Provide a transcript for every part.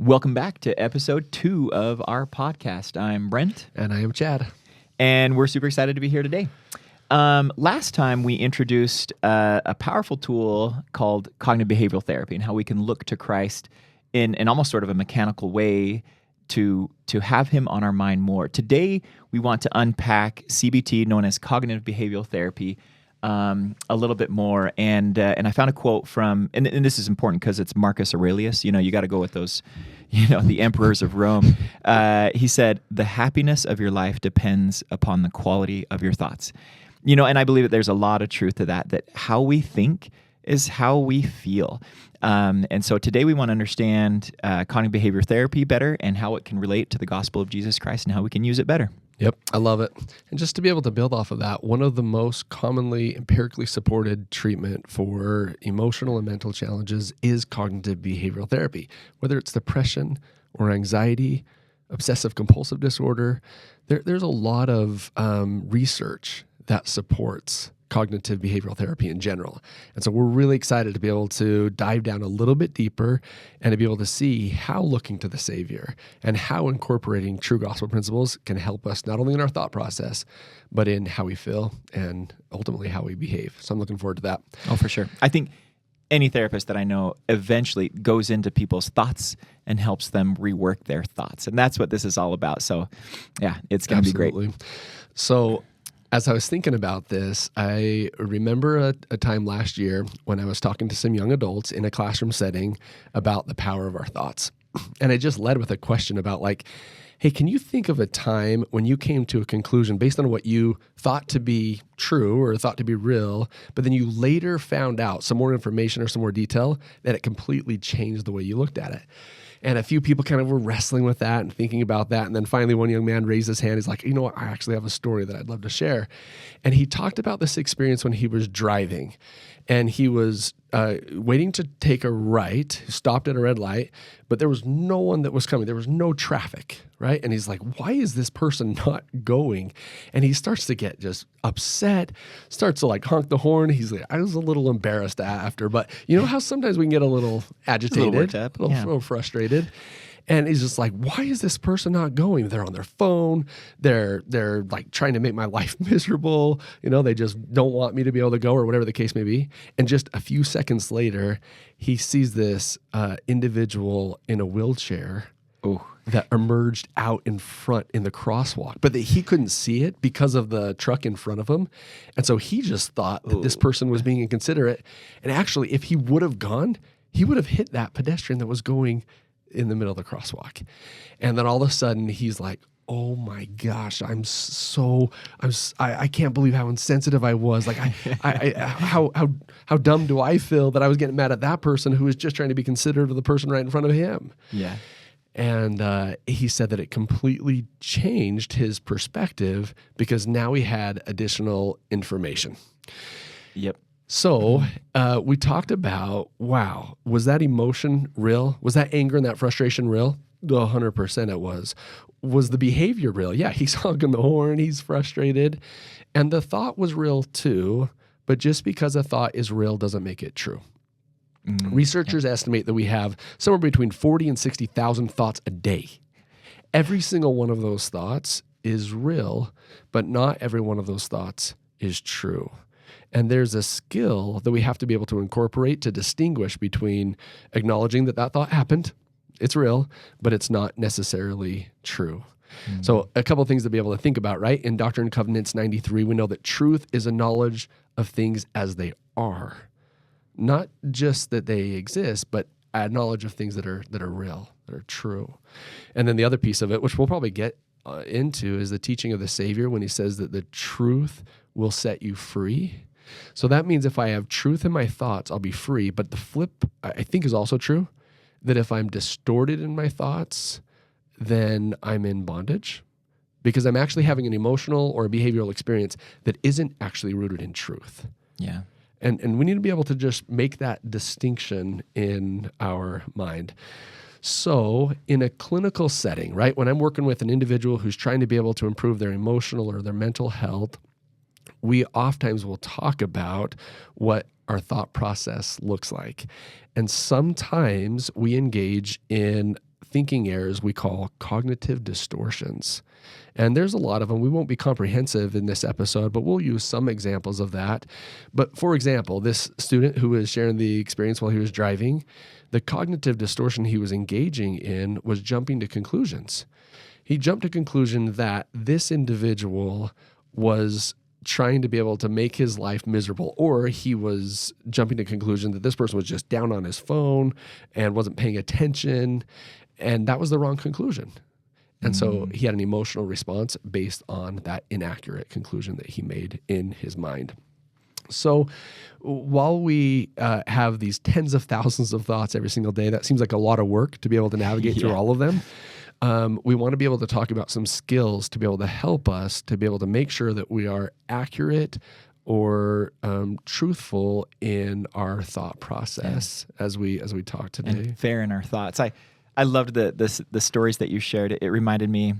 Welcome back to episode 2 of our podcast. I'm Brent. And I am Chad. And we're super excited to be here today. Last time we introduced a powerful tool called cognitive behavioral therapy and how we can look to Christ in almost sort of a mechanical way to have him on our mind more. Today, we want to unpack CBT, known as cognitive behavioral therapy, a little bit more. And I found a quote from, and this is important because it's Marcus Aurelius. You know, you got to go with those, the emperors of Rome. He said, "The happiness of your life depends upon the quality of your thoughts." And I believe that there's a lot of truth to that how we think is how we feel. And so today we want to understand cognitive behavior therapy better and how it can relate to the gospel of Jesus Christ and how we can use it better. Yep, I love it. And just to be able to build off of that, one of the most commonly empirically supported treatment for emotional and mental challenges is cognitive behavioral therapy. Whether it's depression or anxiety, obsessive compulsive disorder, there's a lot of research that supports cognitive behavioral therapy in general. And so we're really excited to be able to dive down a little bit deeper and to be able to see how looking to the Savior and how incorporating true gospel principles can help us not only in our thought process, but in how we feel and ultimately how we behave. So I'm looking forward to that. Oh, for sure. I think any therapist that I know eventually goes into people's thoughts and helps them rework their thoughts. And that's what this is all about. So yeah, it's going to be great. So as I was thinking about this, I remember a time last year when I was talking to some young adults in a classroom setting about the power of our thoughts. And I just led with a question about hey, can you think of a time when you came to a conclusion based on what you thought to be true or thought to be real, but then you later found out some more information or some more detail that it completely changed the way you looked at it? And a few people kind of were wrestling with that and thinking about that. And then finally one young man raised his hand. He's like, you know what? I actually have a story that I'd love to share. And he talked about this experience when he was driving. And he was waiting to take a right, stopped at a red light, but there was no one that was coming. There was no traffic, right? And he's like, why is this person not going? And he starts to get just upset, starts to honk the horn. He's like, I was a little embarrassed after, but you know how sometimes we can get a little agitated, a little frustrated. And he's just like, why is this person not going? They're on their phone. They're trying to make my life miserable. They just don't want me to be able to go or whatever the case may be. And just a few seconds later, he sees this individual in a wheelchair that emerged out in front in the crosswalk, but that he couldn't see it because of the truck in front of him. And so he just thought that this person was being inconsiderate. And actually, if he would have gone, he would have hit that pedestrian that was going in the middle of the crosswalk. And then all of a sudden he's like, oh my gosh, I can't believe how insensitive I was. How dumb do I feel that I was getting mad at that person who was just trying to be considerate of the person right in front of him? Yeah. And he said that it completely changed his perspective because now he had additional information. Yep. So we talked about, wow, was that emotion real? Was that anger and that frustration real? 100% it was. Was the behavior real? Yeah, he's honking the horn, he's frustrated. And the thought was real too, but just because a thought is real doesn't make it true. Researchers estimate that we have somewhere between 40 and 60,000 thoughts a day. Every single one of those thoughts is real, but not every one of those thoughts is true. And there's a skill that we have to be able to incorporate to distinguish between acknowledging that thought happened, it's real, but it's not necessarily true. Mm-hmm. So a couple of things to be able to think about, right? In Doctrine and Covenants 93, we know that truth is a knowledge of things as they are. Not just that they exist, but a knowledge of things that are real, that are true. And then the other piece of it, which we'll probably get into, is the teaching of the Savior when he says that the truth will set you free. So that means if I have truth in my thoughts, I'll be free. But the flip, I think, is also true, that if I'm distorted in my thoughts, then I'm in bondage because I'm actually having an emotional or a behavioral experience that isn't actually rooted in truth. Yeah. And we need to be able to just make that distinction in our mind. So in a clinical setting, right, when I'm working with an individual who's trying to be able to improve their emotional or their mental health, we oftentimes will talk about what our thought process looks like. And sometimes we engage in thinking errors we call cognitive distortions. And there's a lot of them. We won't be comprehensive in this episode, but we'll use some examples of that. But for example, this student who was sharing the experience while he was driving, the cognitive distortion he was engaging in was jumping to conclusions. He jumped to conclusion that this individual was trying to be able to make his life miserable, or he was jumping to conclusion that this person was just down on his phone and wasn't paying attention, and that was the wrong conclusion. And so he had an emotional response based on that inaccurate conclusion that he made in his mind. So while we have these tens of thousands of thoughts every single day, that seems like a lot of work to be able to navigate through all of them. We want to be able to talk about some skills to be able to help us to be able to make sure that we are accurate or truthful in our thought process as we talk today. And fair in our thoughts. I loved the stories that you shared. It reminded me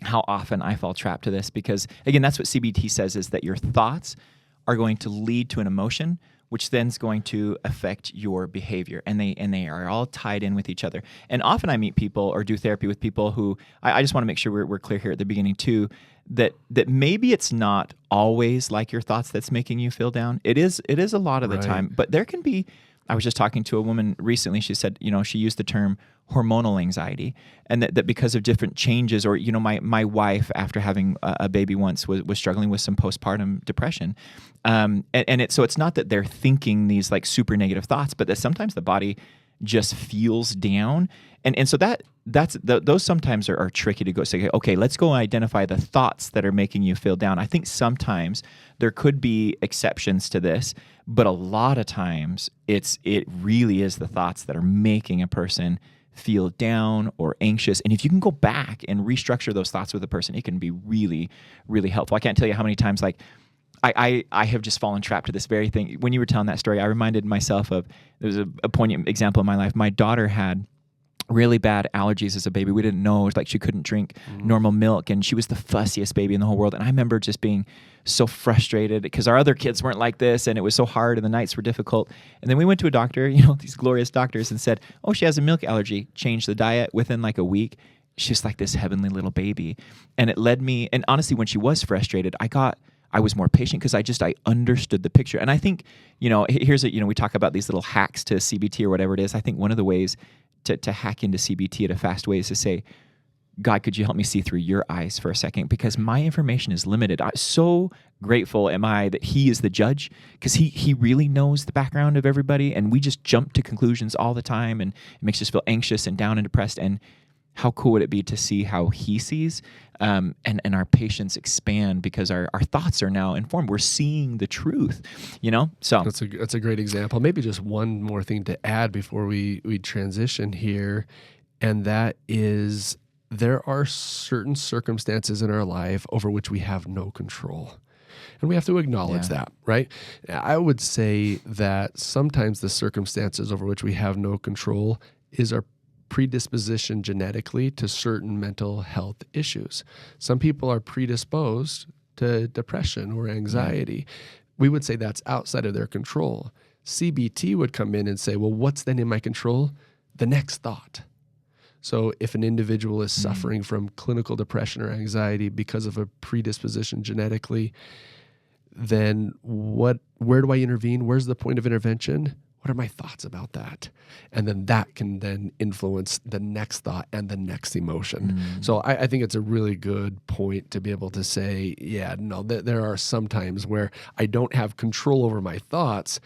how often I fall trapped to this because, again, that's what CBT says, is that your thoughts are going to lead to an emotion, which then is going to affect your behavior. And they are all tied in with each other. And often I meet people or do therapy with people who, I just want to make sure we're clear here at the beginning too, that maybe it's not always like your thoughts that's making you feel down. It is a lot of the time, but there can be. I was just talking to a woman recently. She said, she used the term hormonal anxiety, and that because of different changes, or, my wife, after having a baby once, was struggling with some postpartum depression. So it's not that they're thinking these like super negative thoughts, but that sometimes the body just feels down. And so those sometimes are tricky to go say, okay, let's go identify the thoughts that are making you feel down. I think sometimes there could be exceptions to this, but a lot of times it really is the thoughts that are making a person feel down or anxious. And if you can go back and restructure those thoughts with a person, it can be really, really helpful. I can't tell you how many times I have just fallen trapped to this very thing. When you were telling that story, I reminded myself of, there's a poignant example in my life. My daughter had really bad allergies as a baby. We didn't know, like she couldn't drink normal milk, and she was the fussiest baby in the whole world. And I remember just being so frustrated because our other kids weren't like this, and it was so hard, and the nights were difficult. And then we went to a doctor, these glorious doctors, and said, oh, she has a milk allergy. Changed the diet within like a week. She's like this heavenly little baby. And it led me, and honestly, when she was frustrated, I was more patient because I understood the picture. And I think, we talk about these little hacks to CBT or whatever it is. I think one of the ways to hack into CBT at a fast way is to say, God, could you help me see through your eyes for a second? Because my information is limited. I'm so grateful am I that he is the judge, because he really knows the background of everybody, and we just jump to conclusions all the time, and it makes us feel anxious and down and depressed. And how cool would it be to see how he sees, and our patience expand because our thoughts are now informed. We're seeing the truth, So that's a great example. Maybe just one more thing to add before we transition here, and that is there are certain circumstances in our life over which we have no control. And we have to acknowledge that, right? I would say that sometimes the circumstances over which we have no control is our predisposition genetically to certain mental health issues. Some people are predisposed to depression or anxiety. We would say that's outside of their control. CBT would come in and say, well, what's then in my control? The next thought. So if an individual is suffering from clinical depression or anxiety because of a predisposition genetically, then where do I intervene? Where's the point of intervention? What are my thoughts about that? And then that can then influence the next thought and the next emotion. So I think it's a really good point to be able to say, there are some times where I don't have control over my thoughts,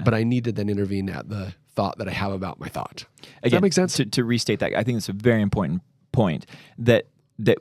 but I need to then intervene at the thought that I have about my thought. Does that make sense? To restate that, I think it's a very important point that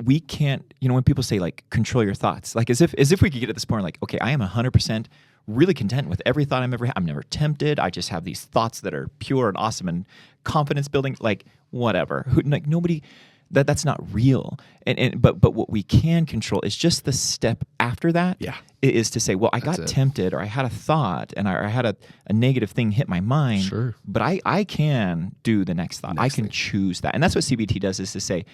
we can't, when people say like control your thoughts, like as if we could get to this point, like, okay, I am 100% really content with every thought I'm never tempted. I just have these thoughts that are pure and awesome and confidence building, like whatever. Nobody, that's not real. But what we can control is just the step after that. Is to say, well, I got tempted, or I had a thought, and I had a negative thing hit my mind. But I can do the next thought. I can choose that. And that's what CBT does, is to say,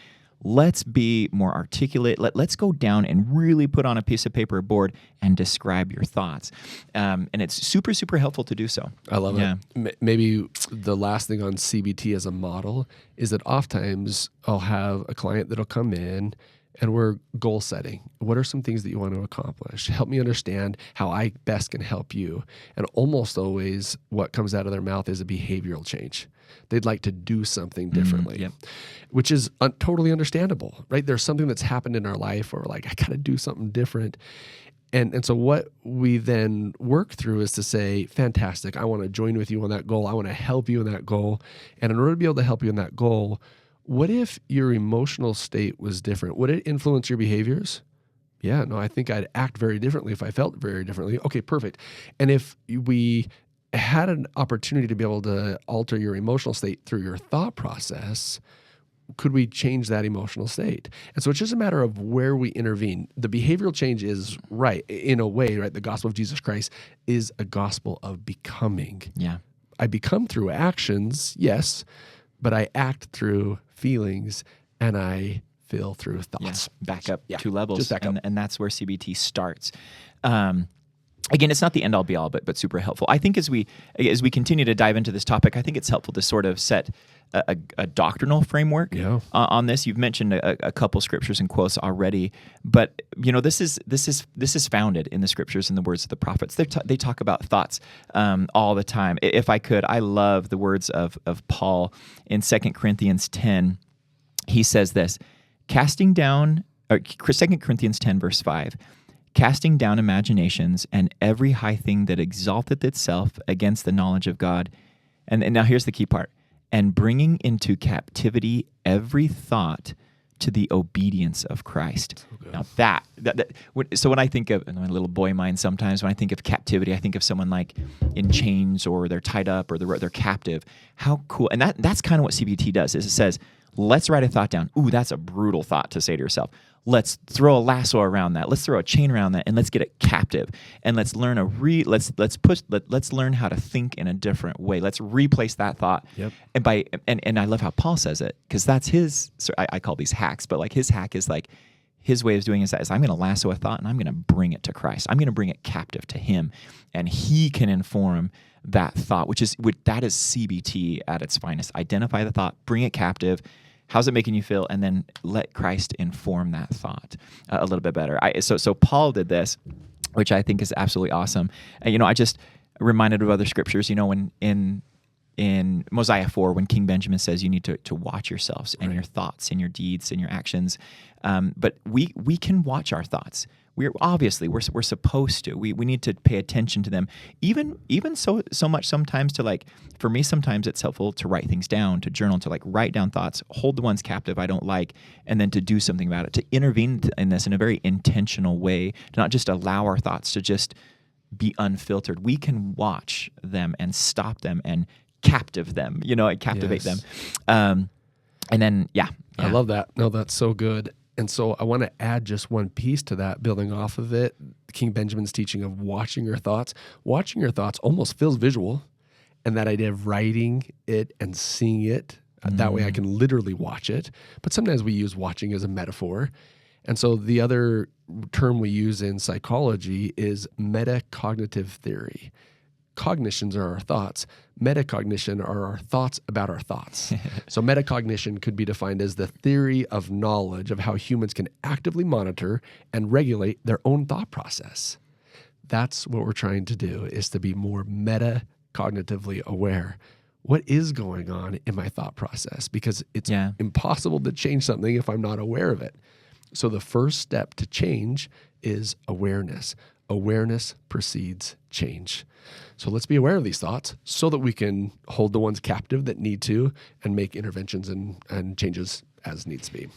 let's be more articulate. Let's go down and really put on a piece of paper or board and describe your thoughts. And it's super, super helpful to do so. I love it. Maybe the last thing on CBT as a model is that oftentimes I'll have a client that'll come in and we're goal setting. What are some things that you want to accomplish? Help me understand how I best can help you. And almost always what comes out of their mouth is a behavioral change. They'd like to do something differently, which is totally understandable, right? There's something that's happened in our life where we're like, I got to do something different. And so what we then work through is to say, fantastic, I want to join with you on that goal. I want to help you in that goal. And in order to be able to help you in that goal, what if your emotional state was different? Would it influence your behaviors? Yeah, no, I think I'd act very differently if I felt very differently. Okay, perfect. And if we had an opportunity to be able to alter your emotional state through your thought process, could we change that emotional state? And so it's just a matter of where we intervene. The behavioral change is right, in a way, right? The gospel of Jesus Christ is a gospel of becoming. Yeah. I become through actions, yes, but I act through feelings and I feel through thoughts. Back up 2 levels. Just back up. And that's where CBT starts. Again, it's not the end all be all, but super helpful. I think as we continue to dive into this topic, I think it's helpful to sort of set a doctrinal framework on this. You've mentioned a couple scriptures and quotes already, but this is founded in the scriptures and the words of the prophets. They talk about thoughts all the time. If I could, I love the words of Paul in 2 Corinthians 10. He says this, 2 Corinthians 10 verse 5. Casting down imaginations and every high thing that exalteth itself against the knowledge of God. And now here's the key part. And bringing into captivity every thought to the obedience of Christ. Now so when I think of, in my little boy mind sometimes, when I think of captivity, I think of someone like in chains or they're tied up or they're captive. How cool. And that's kind of what CBT does, is it says, let's write a thought down. Ooh, that's a brutal thought to say to yourself. Let's throw a lasso around that. Let's throw a chain around that, and let's get it captive. And let's learn let's learn how to think in a different way. Let's replace that thought. Yep. And I love how Paul says it, because that's his. I call these hacks, but like his hack is like his way of doing is I'm going to lasso a thought and I'm going to bring it to Christ. I'm going to bring it captive to Him, and He can inform that thought, that is CBT at its finest. Identify the thought, bring it captive. How's it making you feel? And then let Christ inform that thought a little bit better. So Paul did this, which I think is absolutely awesome. I just reminded of other scriptures. When in Mosiah 4, when King Benjamin says you need to watch yourselves and your thoughts and your deeds and your actions. But we can watch our thoughts. We're supposed to. We need to pay attention to them. Even so much sometimes to for me, sometimes it's helpful to write things down, to journal, to write down thoughts, hold the ones captive I don't like, and then to do something about it, to intervene in this in a very intentional way, to not just allow our thoughts to just be unfiltered. We can watch them and stop them and captive them, and captivate them. And then, I love that. No, that's so good. And so I want to add just one piece to that, building off of it. King Benjamin's teaching of watching your thoughts. Watching your thoughts almost feels visual, and that idea of writing it and seeing it, that way I can literally watch it. But sometimes we use watching as a metaphor. And so the other term we use in psychology is metacognitive theory. Cognitions are our thoughts. Metacognition are our thoughts about our thoughts. So metacognition could be defined as the theory of knowledge of how humans can actively monitor and regulate their own thought process. That's what we're trying to do, is to be more metacognitively aware. What is going on in my thought process? Because it's impossible to change something if I'm not aware of it. So the first step to change is awareness. Awareness precedes change. So let's be aware of these thoughts so that we can hold the ones captive that need to and make interventions and changes as needs to be.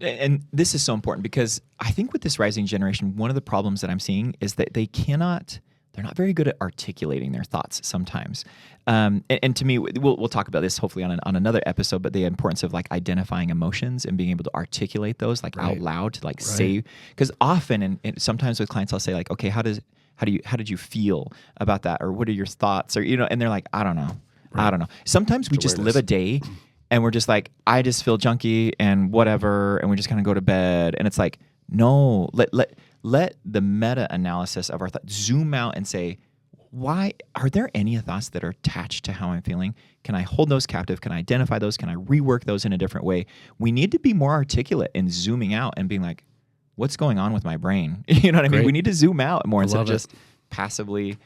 And this is so important, because I think with this rising generation, one of the problems that I'm seeing is that they're not very good at articulating their thoughts sometimes. And to me, we'll talk about this hopefully on another episode, but the importance of identifying emotions and being able to articulate those out loud to say, because often and sometimes with clients I'll say okay, how did you feel about that, or what are your thoughts, or and they're like, I don't know. Sometimes we just live a day and we're just like, I just feel junky and whatever, and we just kind of go to bed. And it's like, no, let the meta-analysis of our thoughts zoom out and say, why are there any thoughts that are attached to how I'm feeling? Can I hold those captive? Can I identify those? Can I rework those in a different way? We need to be more articulate in zooming out and being like, what's going on with my brain? You know what I mean? Great. We need to zoom out more instead of it. just passively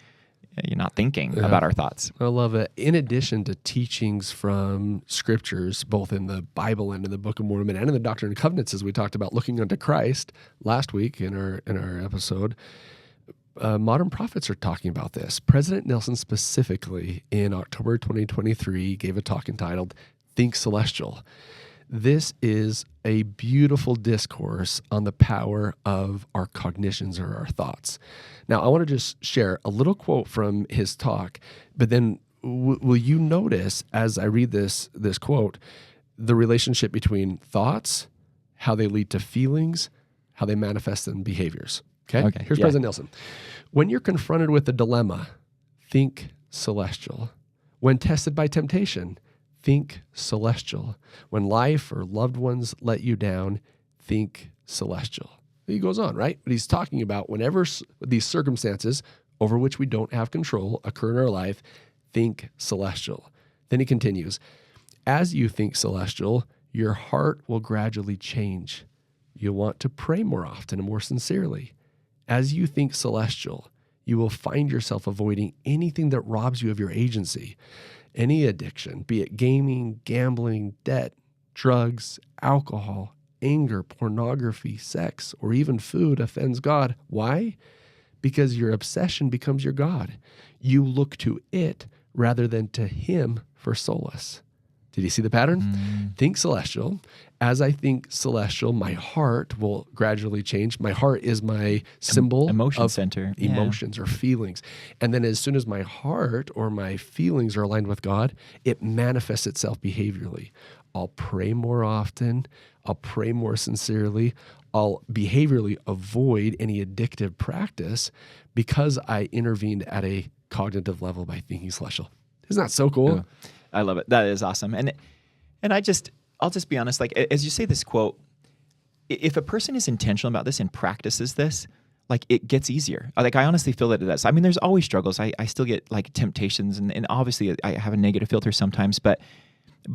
you're not thinking about our thoughts. I love it. In addition to teachings from scriptures, both in the Bible and in the Book of Mormon and in the Doctrine and Covenants, as we talked about looking unto Christ last week in our episode, modern prophets are talking about this. President Nelson specifically in October 2023 gave a talk entitled Think Celestial. This is a beautiful discourse on the power of our cognitions or our thoughts. Now, I want to just share a little quote from his talk, but then will you notice as I read this quote, the relationship between thoughts, how they lead to feelings, how they manifest in behaviors. Okay? Here's President Nelson. When you're confronted with a dilemma, think celestial. When tested by temptation, think celestial. When life or loved ones let you down, think celestial. He goes on, right? But he's talking about whenever these circumstances over which we don't have control occur in our life, think celestial. Then he continues, as you think celestial, your heart will gradually change. You'll want to pray more often and more sincerely. As you think celestial, you will find yourself avoiding anything that robs you of your agency. Any addiction, be it gaming, gambling, debt, drugs, alcohol, anger, pornography, sex, or even food offends God. Why? Because your obsession becomes your God. You look to it rather than to Him for solace. Did you see the pattern? Think celestial. As I think celestial, my heart will gradually change. My heart is my symbol Emotion center. Emotions or feelings. And then as soon as my heart or my feelings are aligned with God, it manifests itself behaviorally. I'll pray more often. I'll pray more sincerely. I'll behaviorally avoid any addictive practice because I intervened at a cognitive level by thinking celestial. Isn't that so cool? Yeah. I love it. That is awesome. And I'll just be honest, like as you say this quote, if a person is intentional about this and practices this, like it gets easier. Like I honestly feel that it does. I mean, there's always struggles. I still get like temptations and obviously I have a negative filter sometimes, but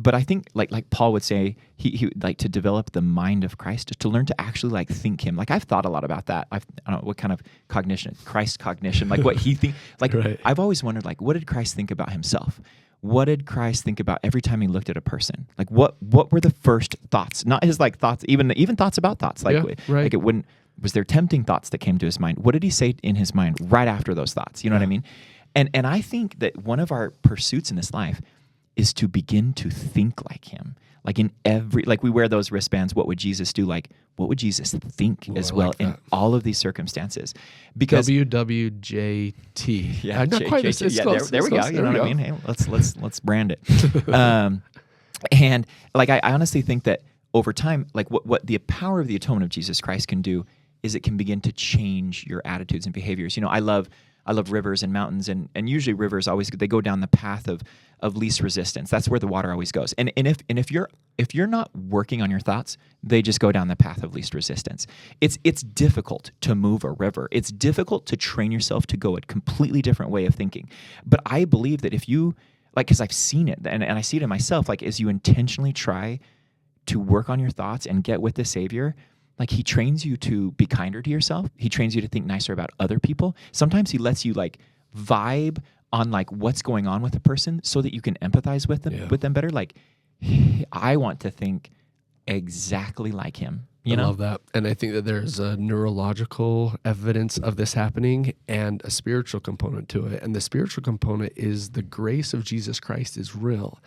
I think like Paul would say, he like to develop the mind of Christ, to learn to actually like think Him. Like I've thought a lot about that. I don't know what kind of cognition, Christ cognition, like what He think. Like right. I've always wondered, like, what did Christ think about Himself? What did Christ think about every time He looked at a person? Like what were the first thoughts? Not His like thoughts, even thoughts about thoughts. Like right. like it wouldn't. Was there tempting thoughts that came to His mind? What did He say in His mind right after those thoughts? You know what I mean? And I think that one of our pursuits in this life is to begin to think like Him. Like in like we wear those wristbands, what would Jesus do? Like, what would Jesus think as well in all of these circumstances? Because WWJT. Yeah, not quite. It's close. There we go. You know what I mean? Hey, let's brand it. And like I honestly think that over time, like what the power of the atonement of Jesus Christ can do is it can begin to change your attitudes and behaviors. You know, I love rivers and mountains, and usually rivers they go down the path of least resistance. That's where the water always goes. And if you're not working on your thoughts, they just go down the path of least resistance. It's difficult to move a river. It's difficult to train yourself to go a completely different way of thinking. But I believe that if you because I've seen it and I see it in myself, like as you intentionally try to work on your thoughts and get with the Savior, like He trains you to be kinder to yourself. He trains you to think nicer about other people. Sometimes He lets you like vibe on like what's going on with a person so that you can empathize with them better. Like I want to think exactly like Him. I love that. And I think that there's a neurological evidence of this happening and a spiritual component to it. And the spiritual component is the grace of Jesus Christ is real.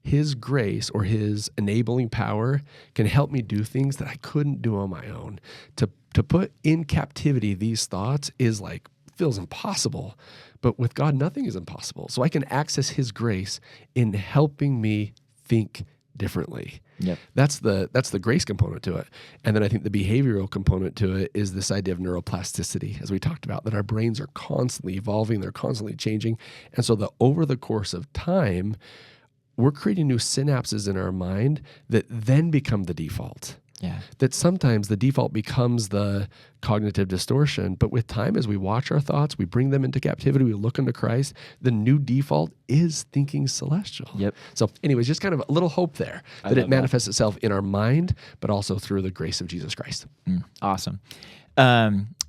His grace or His enabling power can help me do things that I couldn't do on my own. To put in captivity these thoughts is like feels impossible, but with God, nothing is impossible. So I can access His grace in helping me think differently. Yep. That's the grace component to it. And then I think the behavioral component to it is this idea of neuroplasticity, as we talked about, that our brains are constantly evolving, they're constantly changing. And so over the course of time, we're creating new synapses in our mind that then become the default. Yeah. That sometimes the default becomes the cognitive distortion, but with time, as we watch our thoughts, we bring them into captivity, we look into Christ, the new default is thinking celestial. Yep. So anyways, just kind of a little hope there that it manifests itself in our mind, but also through the grace of Jesus Christ. Awesome.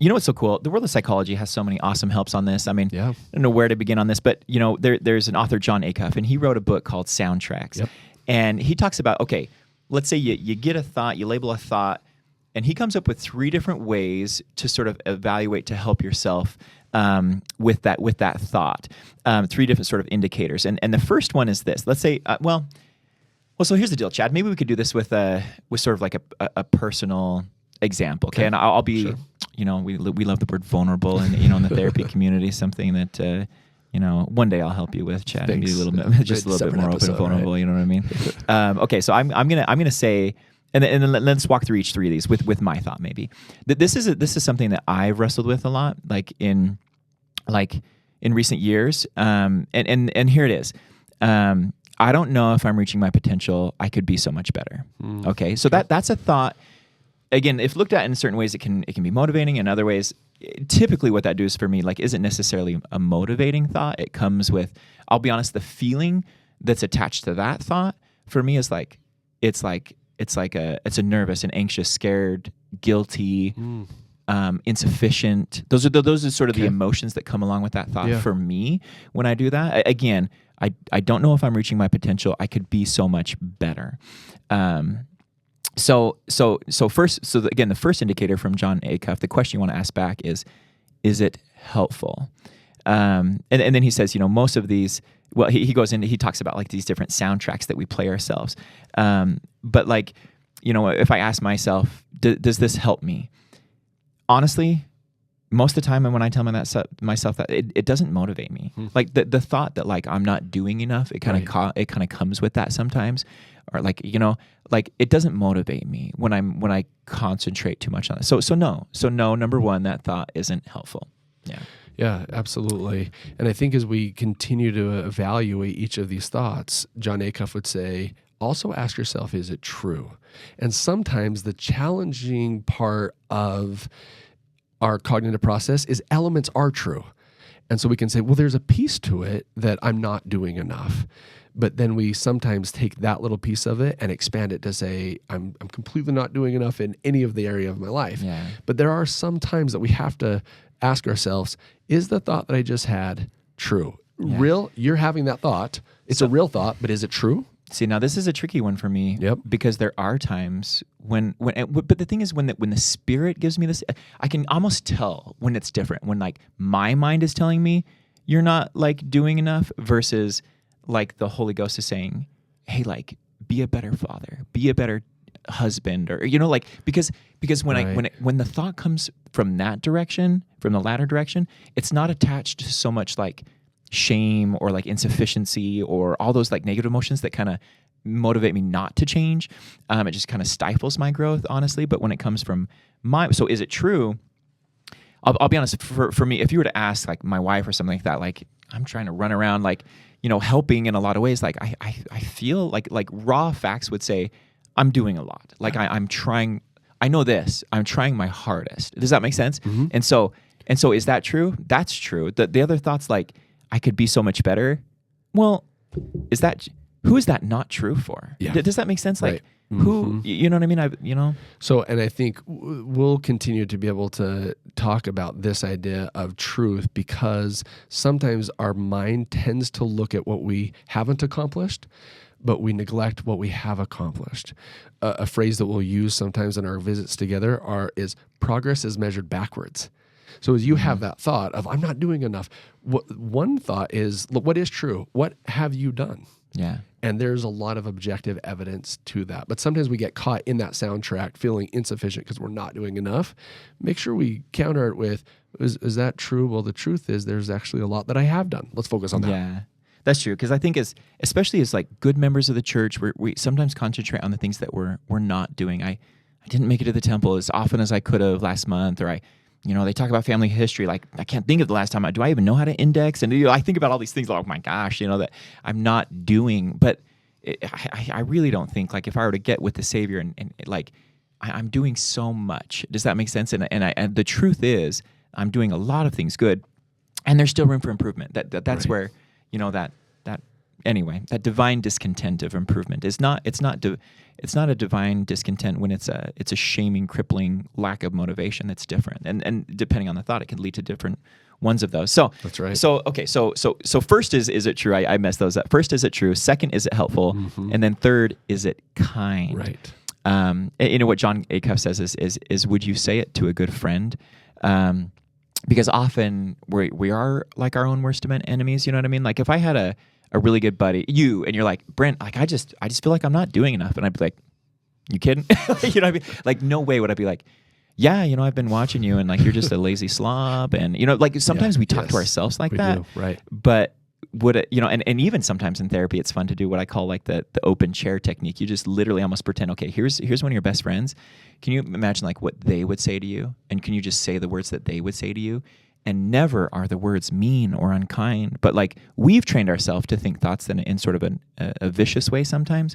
You know what's so cool? The world of psychology has so many awesome helps on this. I mean, I don't know where to begin on this, but you know, there's an author, Jon Acuff, and he wrote a book called Soundtracks. Yep. And he talks about, okay, let's say you get a thought, you label a thought, and he comes up with 3 different ways to sort of evaluate to help yourself with that thought. 3 different sort of indicators. And the first one is this. Let's say, so here's the deal, Chad. Maybe we could do this with sort of like a personal example. Okay. And I'll be, Sure. you know, we love the word vulnerable, and you know, in the therapy community, something that you know, one day I'll help you with, Chad. Thanks. Be a little bit, just a little bit more open and vulnerable. Right? You know what I mean? Okay, so I'm gonna say, and then let's walk through each 3 of these with my thought. Maybe this is something that I've wrestled with a lot, like in recent years. And here it is. I don't know if I'm reaching my potential. I could be so much better. Okay, so that's a thought. Again, if looked at in certain ways, it can be motivating. In other ways, typically what that does for me, like, isn't necessarily a motivating thought. It comes with, I'll be honest, the feeling that's attached to that thought for me is like, it's a nervous and anxious, scared, guilty, insufficient. Those are sort of the emotions that come along with that thought for me when I do that. Again, I don't know if I'm reaching my potential. I could be so much better. So again, the first indicator from Jon Acuff, the question you want to ask back is it helpful? And then he says, you know, most of these, well, he goes into, he talks about like these different soundtracks that we play ourselves. But like, you know, if I ask myself, does this help me? Honestly, most of the time, and when I tell myself that, it doesn't motivate me. Like the thought that like I'm not doing enough, it kind of comes with that sometimes, or like, you know, like it doesn't motivate me when I concentrate too much on it. So no, number one, that thought isn't helpful. Yeah. Yeah, absolutely. And I think as we continue to evaluate each of these thoughts, Jon Acuff would say, also ask yourself, is it true? And sometimes the challenging part of our cognitive process is elements are true. And so we can say, well, there's a piece to it that I'm not doing enough. But then we sometimes take that little piece of it and expand it to say, I'm completely not doing enough in any of the area of my life. Yeah. But there are some times that we have to ask ourselves, is the thought that I just had true? Yeah. Real? You're having that thought. It's a real thought, but is it true? See, now this is a tricky one for me. Yep. Because there are times but the thing is when the Spirit gives me this, I can almost tell when it's different. When like my mind is telling me you're not like doing enough versus like the Holy Ghost is saying, hey, like be a better father, be a better husband, or you know, like because when the thought comes from that direction, from the latter direction, it's not attached to so much like shame or like insufficiency or all those like negative emotions that kind of motivate me not to change. It just kind of stifles my growth, honestly. But when it comes from so is it true? I'll be honest, for me, if you were to ask like my wife or something like that, like I'm trying to run around like, you know, helping in a lot of ways, like I feel like raw facts would say I'm doing a lot. Like I'm trying, I know this, I'm trying my hardest. Does that make sense? Mm-hmm. And so is that true? That's true. The other thoughts like, I could be so much better. Well, who is that not true for? Yeah. Does that make sense? Like right. Mm-hmm. who, you know what I mean? So, and I think we'll continue to be able to talk about this idea of truth because sometimes our mind tends to look at what we haven't accomplished, but we neglect what we have accomplished. A phrase that we'll use sometimes in our visits together is progress is measured backwards. So as you have that thought of, I'm not doing enough, one thought is, what is true? What have you done? Yeah. And there's a lot of objective evidence to that. But sometimes we get caught in that soundtrack feeling insufficient because we're not doing enough. Make sure we counter it with, is that true? Well, the truth is there's actually a lot that I have done. Let's focus on that. Yeah. That's true, because I think especially as like good members of the church, we sometimes concentrate on the things that we're not doing. I didn't make it to the temple as often as I could have last month, or they talk about family history. Like, I can't think of the last time. Do I even know how to index? And I think about all these things. Like, oh my gosh, that I'm not doing. But I really don't think, like, if I were to get with the Savior and like, I'm doing so much. Does that make sense? And the truth is, I'm doing a lot of things good, and there's still room for improvement. That's Right. where, anyway, that divine discontent of improvement is not. It's not a divine discontent when it's a shaming, crippling lack of motivation. That's different, and depending on the thought, it can lead to different ones of those. So That's right. So okay. So first is it true? I messed those up. First, is it true? Second, is it helpful? And then third, is it kind? Right. What Jon Acuff says is would you say it to a good friend? Because often we are like our own worst enemies. You know what I mean? Like, if I had a really good buddy, and you're like, Brent, like I just feel like I'm not doing enough, and I'd be like, you kidding? You know what I mean? Like, no way would I be like, yeah, I've been watching you, and like, you're just a lazy slob, and like sometimes we talk to ourselves like that, do, right? But would it, and even sometimes in therapy, it's fun to do what I call like the open chair technique. You just literally almost pretend, okay, here's one of your best friends. Can you imagine like what they would say to you, and can you just say the words that they would say to you? And never are the words mean or unkind, but like, we've trained ourselves to think thoughts in sort of a vicious way sometimes.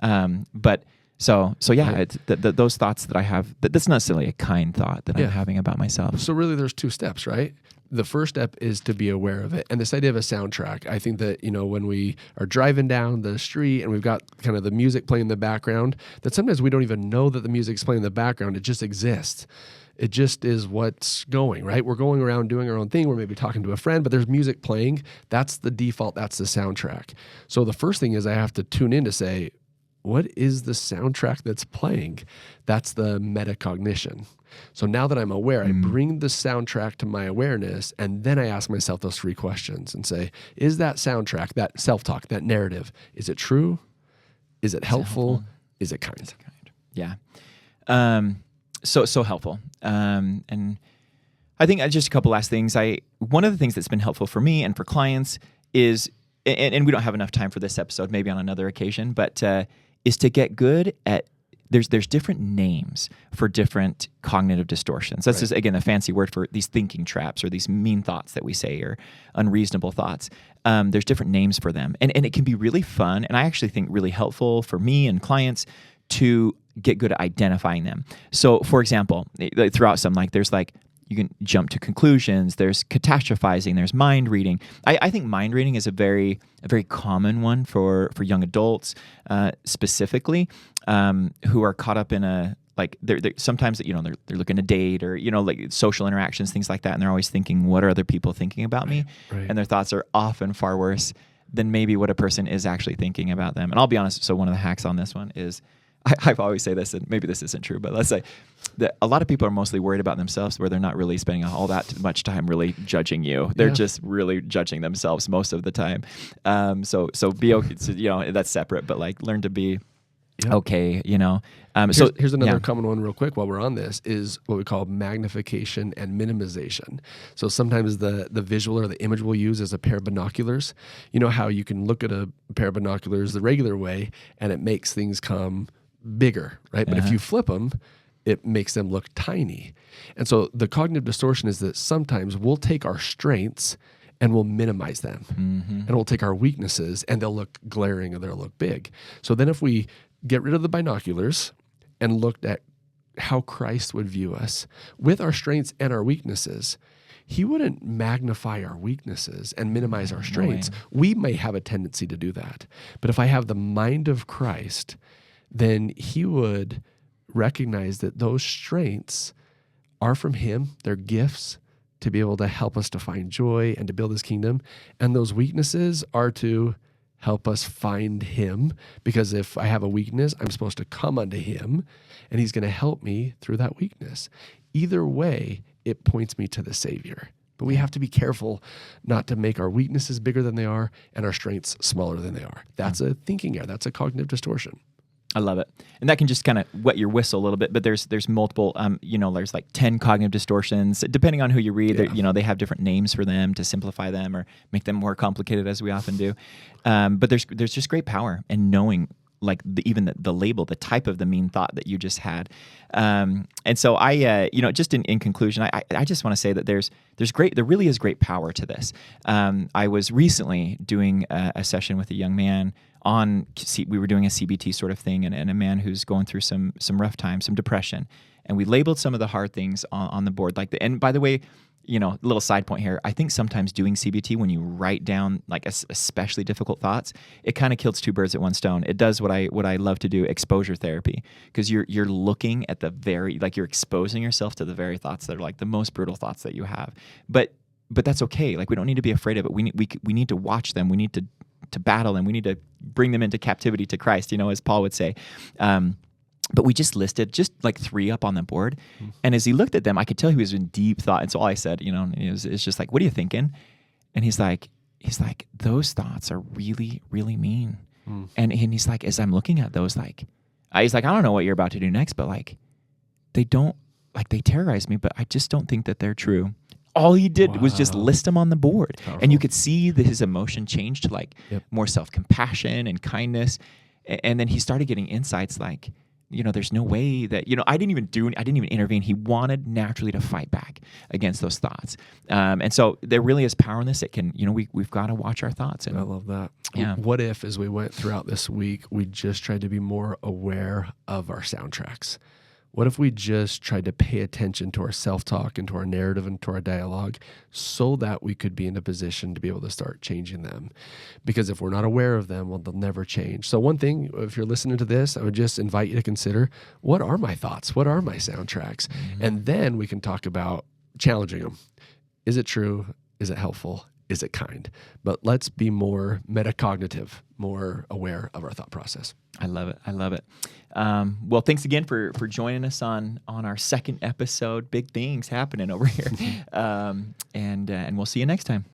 But so yeah, Right. it's those thoughts that I have, that's not necessarily a kind thought that I'm having about myself. So really, there's two steps, right? The first step is to be aware of it. And this idea of a soundtrack, I think that, when we are driving down the street and we've got kind of the music playing in the background, that sometimes we don't even know that the music's playing in the background. It just exists. It just is what's going, right? We're going around doing our own thing. We're maybe talking to a friend, but there's music playing. That's the default. That's the soundtrack. So the first thing is I have to tune in to say, what is the soundtrack that's playing? That's the metacognition. So now that I'm aware, I bring the soundtrack to my awareness, and then I ask myself those three questions and say, is that soundtrack, that self-talk, that narrative, is it true? Is it helpful? Is it kind? Yeah. So helpful. And I think just a couple last things. One of the things that's been helpful for me and for clients is, and we don't have enough time for this episode, maybe on another occasion, but is to get good at, there's different names for different cognitive distortions. That's just, again, a fancy word for these thinking traps or these mean thoughts that we say, or unreasonable thoughts. There's different names for them. And it can be really fun, and I actually think really helpful for me and clients to get good at identifying them. So, for example, throughout some, like, there's like, you can jump to conclusions, there's catastrophizing, there's mind reading. I think mind reading is a very common one for young adults, specifically, who are caught up in a, like, they're sometimes, they're looking to date, or, like social interactions, things like that. And they're always thinking, what are other people thinking about me? Right. And their thoughts are often far worse than maybe what a person is actually thinking about them. And I'll be honest, so one of the hacks on this one is, I always say this, and maybe this isn't true, but let's say that a lot of people are mostly worried about themselves, where they're not really spending all that much time really judging you. They're just really judging themselves most of the time. So be okay. So, that's separate, but like, learn to be okay. Here's another common one real quick while we're on this, is what we call magnification and minimization. So sometimes the visual or the image we'll use is a pair of binoculars. You know how you can look at a pair of binoculars the regular way and it makes things come bigger, right? But if you flip them, it makes them look tiny. And so the cognitive distortion is that sometimes we'll take our strengths and we'll minimize them. And we'll take our weaknesses and they'll look glaring or they'll look big. So then if we get rid of the binoculars and looked at how Christ would view us with our strengths and our weaknesses, he wouldn't magnify our weaknesses and minimize our strengths. We may have a tendency to do that. But if I have the mind of Christ, then he would recognize that those strengths are from him. They're gifts to be able to help us to find joy and to build his kingdom. And those weaknesses are to help us find him, because if I have a weakness, I'm supposed to come unto him, and he's going to help me through that weakness. Either way, it points me to the Savior. But we have to be careful not to make our weaknesses bigger than they are and our strengths smaller than they are. That's a thinking error. That's a cognitive distortion. I love it. And that can just kind of wet your whistle a little bit, but there's multiple, there's like 10 cognitive distortions, depending on who you read. They have different names for them to simplify them or make them more complicated, as we often do. But there's just great power in knowing like even the label, the type of the mean thought that you just had. And so I, just in conclusion, I just want to say that there really is great power to this. I was recently doing a session with a young man we were doing a CBT sort of thing, and a man who's going through some rough times, some depression, and we labeled some of the hard things on the board. And by the way, little side point here, I think sometimes doing CBT, when you write down like especially difficult thoughts, it kind of kills two birds at one stone. It does what I love to do, exposure therapy, because you're looking at you're exposing yourself to the very thoughts that are like the most brutal thoughts that you have. But that's okay. Like, we don't need to be afraid of it. We need to watch them. We need to battle them. We need to bring them into captivity to Christ, as Paul would say. But we just listed like 3 up on the board. And as he looked at them, I could tell he was in deep thought. And so all I said, it's just like, what are you thinking? And he's like, those thoughts are really, really mean. And he's like, as I'm looking at those, he's like, I don't know what you're about to do next, but they terrorize me, but I just don't think that they're true. All he did was just list them on the board. Powerful. And you could see that his emotion changed to more self-compassion and kindness. And then he started getting insights like, there's no way that, I didn't even intervene. He wanted naturally to fight back against those thoughts. And so there really is power in this. It can, we've got to watch our thoughts. And I love that. Yeah. What if, as we went throughout this week, we just tried to be more aware of our soundtracks? What if we just tried to pay attention to our self-talk and to our narrative and to our dialogue so that we could be in a position to be able to start changing them? Because if we're not aware of them, well, they'll never change. So one thing, if you're listening to this, I would just invite you to consider, what are my thoughts? What are my soundtracks? And then we can talk about challenging them. Is it true? Is it helpful? Is it kind? But let's be more metacognitive, more aware of our thought process. I love it. Well, thanks again for joining us on our second episode. Big things happening over here. And we'll see you next time.